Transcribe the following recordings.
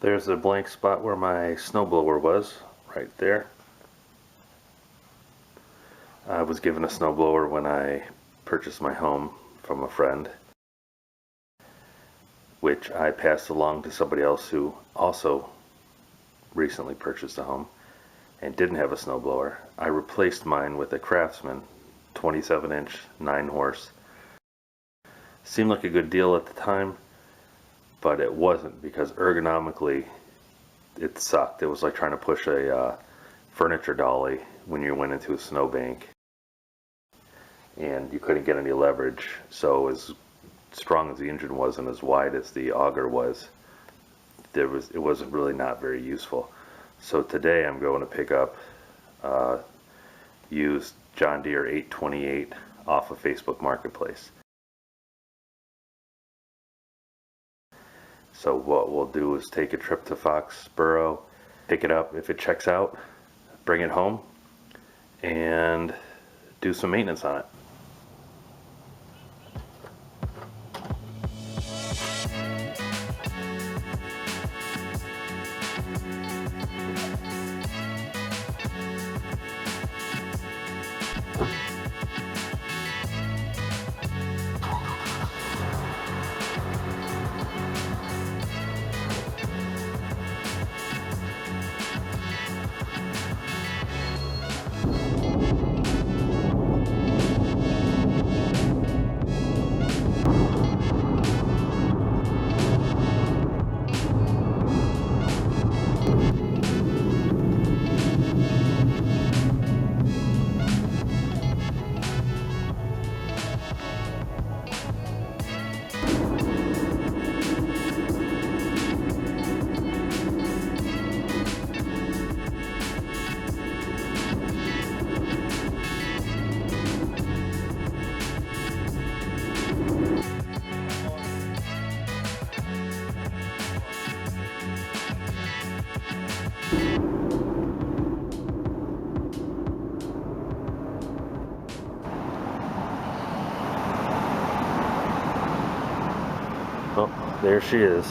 There's a blank spot where my snowblower was, right there. I was given a snowblower when I purchased my home from a friend, which I passed along to somebody else who also recently purchased a home and didn't have a snowblower. I replaced mine with a Craftsman 27-inch 9-horse. Seemed like a good deal at the time, but it wasn't, because ergonomically it sucked. It was like trying to push a furniture dolly when you went into a snowbank, and you couldn't get any leverage. So as strong as the engine was and as wide as the auger was, it wasn't really not very useful. So today I'm going to pick up used John Deere 828 off of Facebook Marketplace. So what we'll do is take a trip to Foxborough, pick it up. If it checks out, bring it home and do some maintenance on it. Oh, there she is.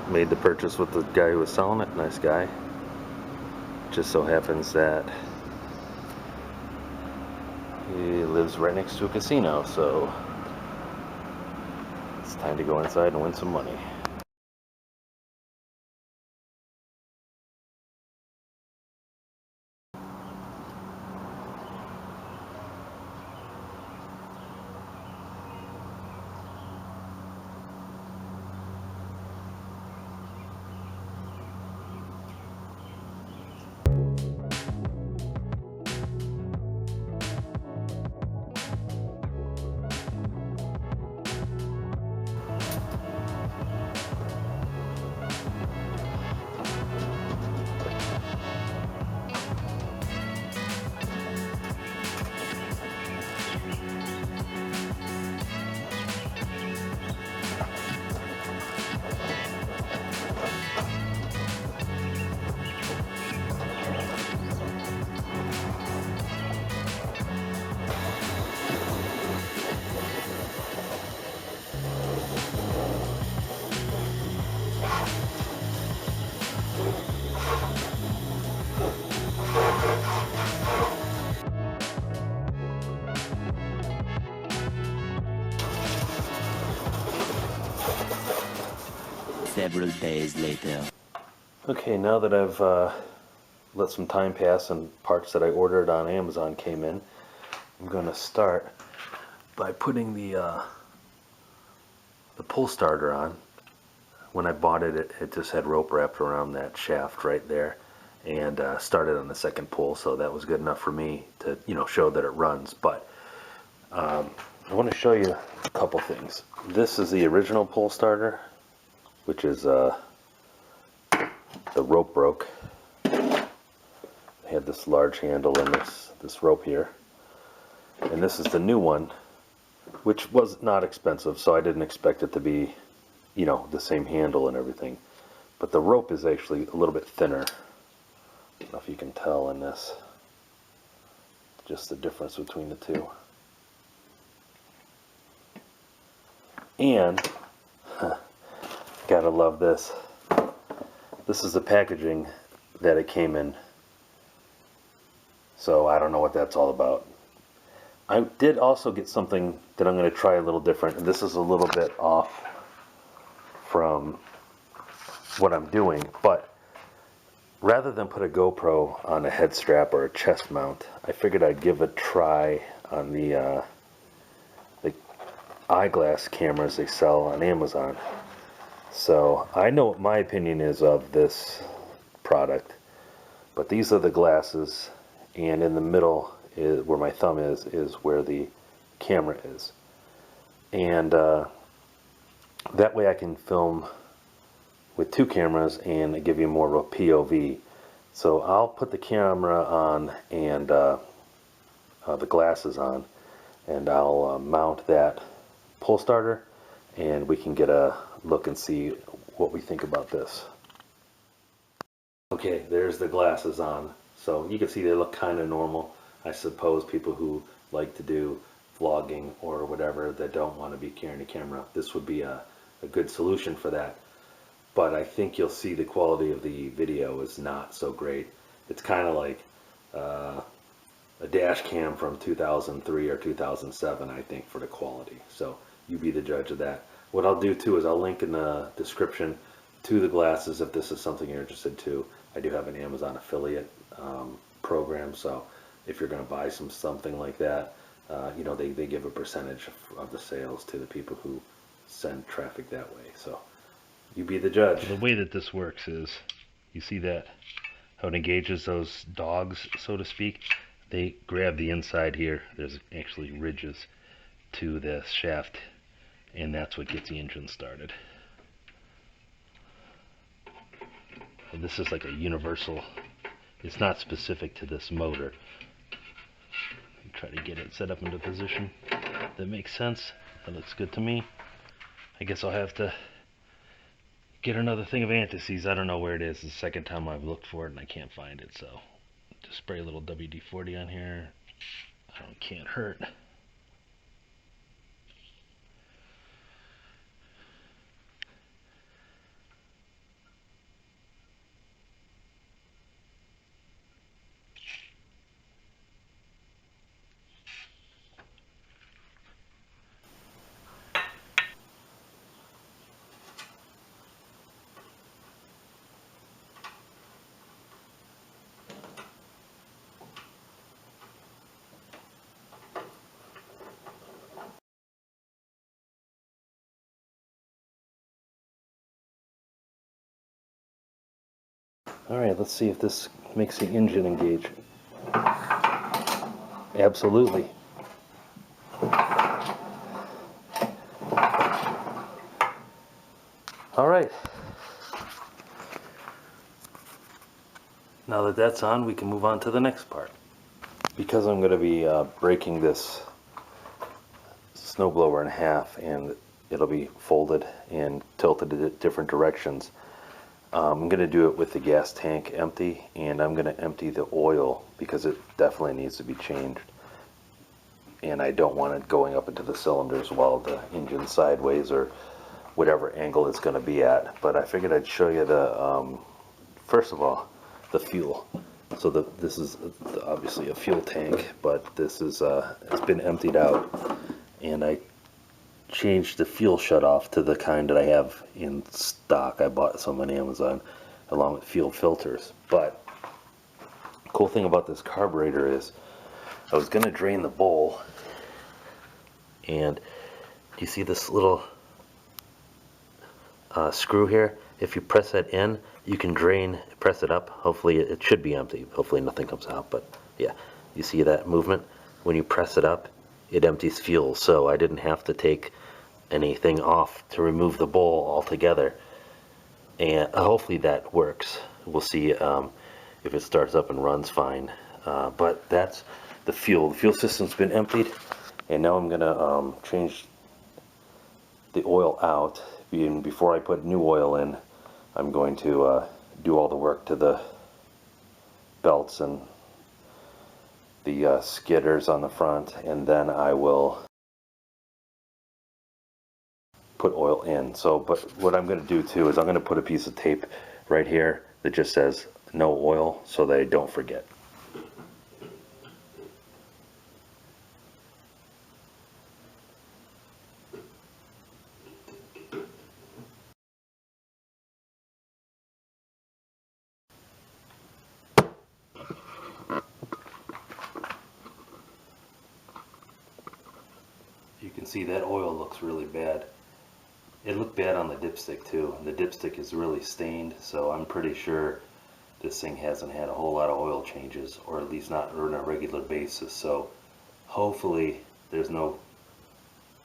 Made the purchase with the guy who was selling it. Nice guy. Just so happens that he lives right next to a casino, so it's time to go inside and win some money. Several days later. Okay, now that I've let some time pass and parts that I ordered on Amazon came in, I'm going to start by putting the pull starter on. When I bought it, it just had rope wrapped around that shaft right there, and started on the second pull, so that was good enough for me to, show that it runs. But I want to show you a couple things. This is the original pull starter, which is the rope broke. It had this large handle and this rope here, and this is the new one, which was not expensive, so I didn't expect it to be, the same handle and everything. But the rope is actually a little bit thinner. I don't know if you can tell in this, just the difference between the two. And gotta love this. This is the packaging that it came in. So I don't know what that's all about. I did also get something that I'm going to try a little different, and this is a little bit off from what I'm doing, but rather than put a GoPro on a head strap or a chest mount, I figured I'd give a try on the eyeglass cameras they sell on Amazon. So I know what my opinion is of this product, but these are the glasses, and in the middle is where my thumb is where the camera is, and that way I can film with two cameras and give you more of a POV. So I'll put the camera on and the glasses on, and I'll mount that pull starter, and we can get a look and see what we think about this. Okay, there's the glasses on. So you can see they look kind of normal. I suppose people who like to do vlogging or whatever that don't want to be carrying a camera, this would be a good solution for that. But I think you'll see the quality of the video is not so great. It's kind of like a dash cam from 2003 or 2007, I think, for the quality. So you be the judge of that. What I'll do too is I'll link in the description to the glasses if this is something you're interested to. I do have an Amazon affiliate program, so if you're going to buy something like that, you know, they give a percentage of the sales to the people who send traffic that way. So you be the judge. The way that this works is, you see that how it engages those dogs, so to speak. They grab the inside here. There's actually ridges to the shaft, and that's what gets the engine started. And this is like a universal. It's not specific to this motor. Try to get it set up into position. That makes sense. That looks good to me. I guess I'll have to get another thing of anti-seize. I don't know where it is. It's the second time I've looked for it and I can't find it. So just spray a little WD-40 on here. Can't hurt. Alright, let's see if this makes the engine engage. Absolutely. Alright. Now that that's on, we can move on to the next part. Because I'm going to be breaking this snowblower in half, and it'll be folded and tilted in different directions, I'm going to do it with the gas tank empty, and I'm going to empty the oil because it definitely needs to be changed. And I don't want it going up into the cylinders while the engine's sideways or whatever angle it's going to be at. But I figured I'd show you the, first of all, the fuel. So this is obviously a fuel tank, but this is it's been emptied out, and I changed the fuel shutoff to the kind that I have in stock. I bought some on Amazon along with fuel filters. But the cool thing about this carburetor is I was going to drain the bowl, and you see this little screw here? If you press that in, you can drain, press it up. Hopefully it should be empty. Hopefully nothing comes out, but yeah, you see that movement? When you press it up, it empties fuel, so I didn't have to take anything off to remove the bowl altogether, and hopefully that works. We'll see if it starts up and runs fine, but that's the fuel. The fuel system's been emptied, and now I'm gonna change the oil out. And before I put new oil in, I'm going to do all the work to the belts and the skidders on the front, and then I will put oil in. So, but what I'm going to do too is I'm going to put a piece of tape right here that just says no oil so they don't forget. You can see that oil looks really bad. It looked bad on the dipstick too, and the dipstick is really stained, so I'm pretty sure this thing hasn't had a whole lot of oil changes, or at least not on a regular basis. So hopefully there's no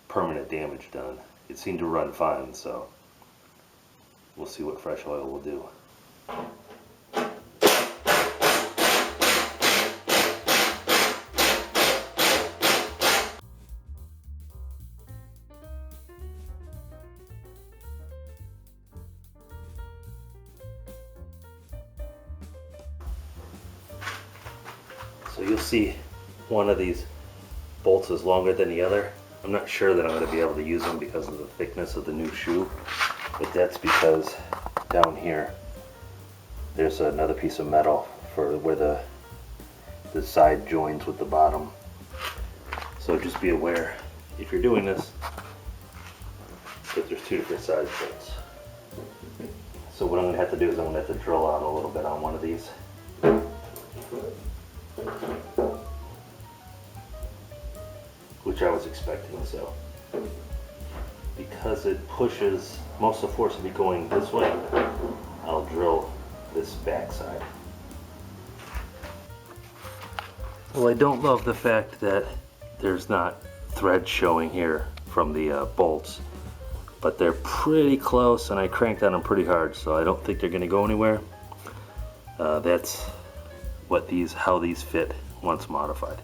permanent damage done. It seemed to run fine, so we'll see what fresh oil will do. So you'll see one of these bolts is longer than the other. I'm not sure that I'm going to be able to use them because of the thickness of the new shoe, but that's because down here there's another piece of metal for where the side joins with the bottom. So just be aware if you're doing this that there's two different size bolts. So what I'm going to have to do is I'm going to have to drill out a little bit on one of these. Which I was expecting, so because it pushes, most of the force will be going this way, I'll drill this backside. Well, I don't love the fact that there's not thread showing here from the bolts, but they're pretty close and I cranked on them pretty hard, so I don't think they're going to go anywhere. That's what how these fit once modified.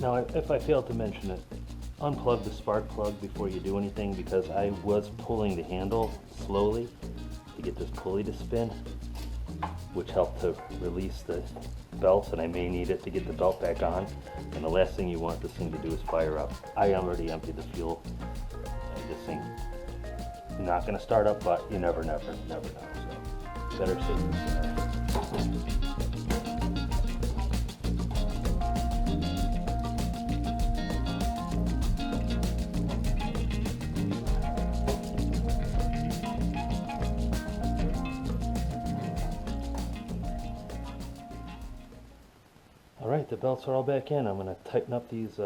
Now, if I failed to mention it, unplug the spark plug before you do anything, because I was pulling the handle slowly to get this pulley to spin, which helped to release the belts, and I may need it to get the belt back on. And the last thing you want this thing to do is fire up. I already emptied the fuel. This thing not going to start up, but you never know. So better safe than sorry. Alright, the belts are all back in. I'm going to tighten up these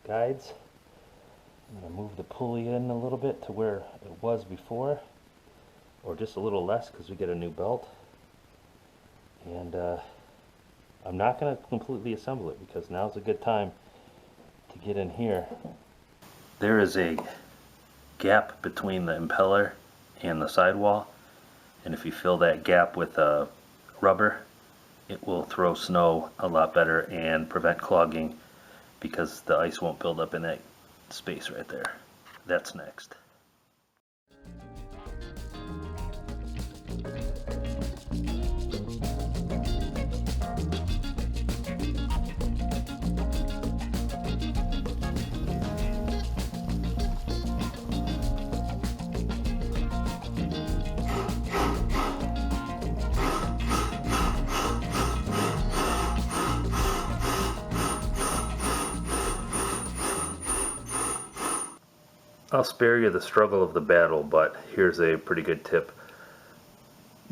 guides. I'm going to move the pulley in a little bit to where it was before, or just a little less because we get a new belt. And I'm not going to completely assemble it because now's a good time to get in here. There is a gap between the impeller and the sidewall, and if you fill that gap with rubber, it will throw snow a lot better and prevent clogging because the ice won't build up in that space right there. That's next. I'll spare you the struggle of the battle, but here's a pretty good tip.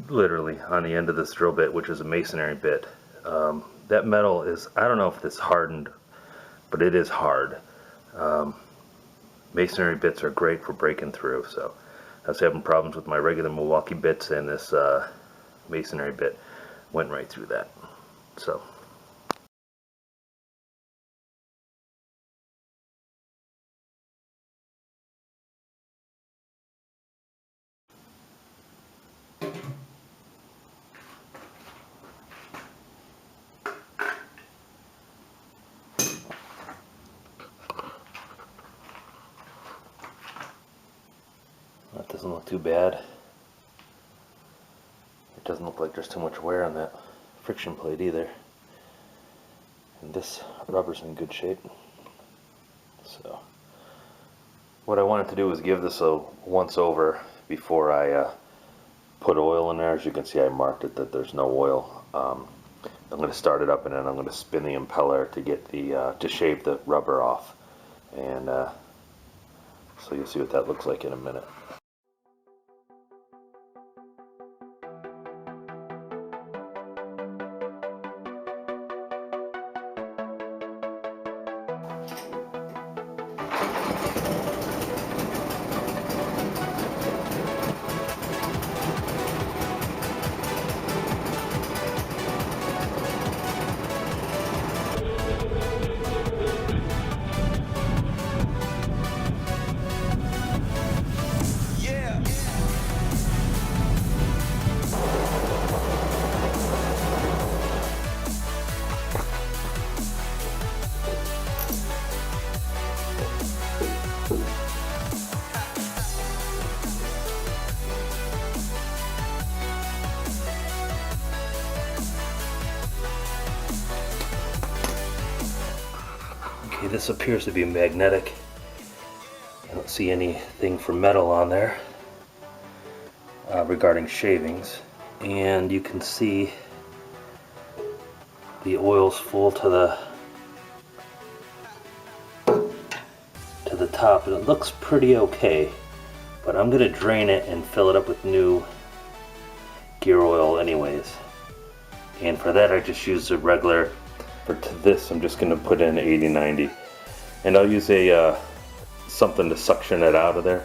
Literally on the end of this drill bit, which is a masonry bit, that metal is, I don't know if it's hardened, but it is hard. Masonry bits are great for breaking through, so I was having problems with my regular Milwaukee bits, and this masonry bit went right through that. So that doesn't look too bad. It doesn't look like there's too much wear on that friction plate either. And this rubber's in good shape. So what I wanted to do was give this a once over before I put oil in there. As you can see, I marked it that there's no oil. I'm going to start it up, and then I'm going to spin the impeller to get the to shave the rubber off, and so you'll see what that looks like in a minute. Okay, this appears to be magnetic. I don't see anything for metal on there regarding shavings, and you can see the oil's full to the top, and it looks pretty okay, but I'm gonna drain it and fill it up with new gear oil anyways. And for that I just use a regular, for this I'm just gonna put in 80-90, and I'll use a something to suction it out of there.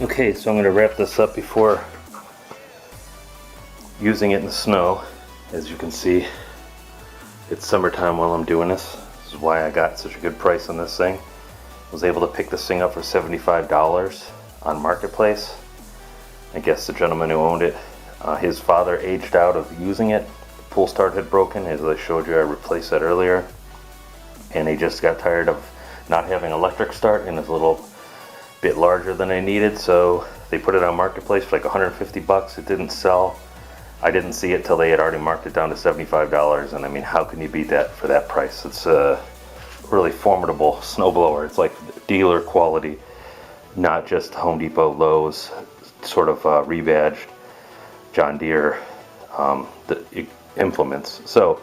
Okay, so I'm going to wrap this up before using it in the snow. As you can see, it's summertime while I'm doing this. This is why I got such a good price on this thing. I was able to pick this thing up for $75 on Marketplace. I guess the gentleman who owned it, his father aged out of using it. The pull start had broken, as I showed you. I replaced that earlier, and he just got tired of not having electric start, and it's a little bit larger than I needed, so they put it on Marketplace for like 150 bucks. It didn't sell. I didn't see it till they had already marked it down to $75, and I mean, how can you beat that for that price? It's a really formidable snowblower. It's like dealer quality, not just Home Depot, Lowe's, sort of rebadged John Deere the implements. So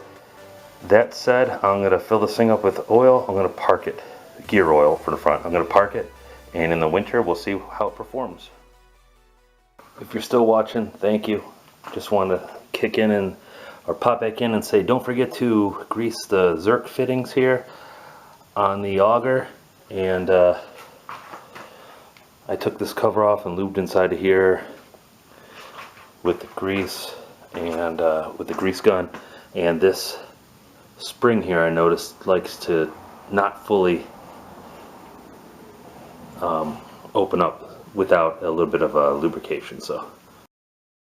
that said, I'm going to fill this thing up with oil. I'm going to park it, gear oil for the front. I'm going to park it, and in the winter we'll see how it performs. If you're still watching, thank you. Just want to kick in and or pop back in and say, don't forget to grease the Zerk fittings here on the auger. And I took this cover off and lubed inside of here with the grease and with the grease gun. And this spring here, I noticed, likes to not fully open up without a little bit of lubrication. So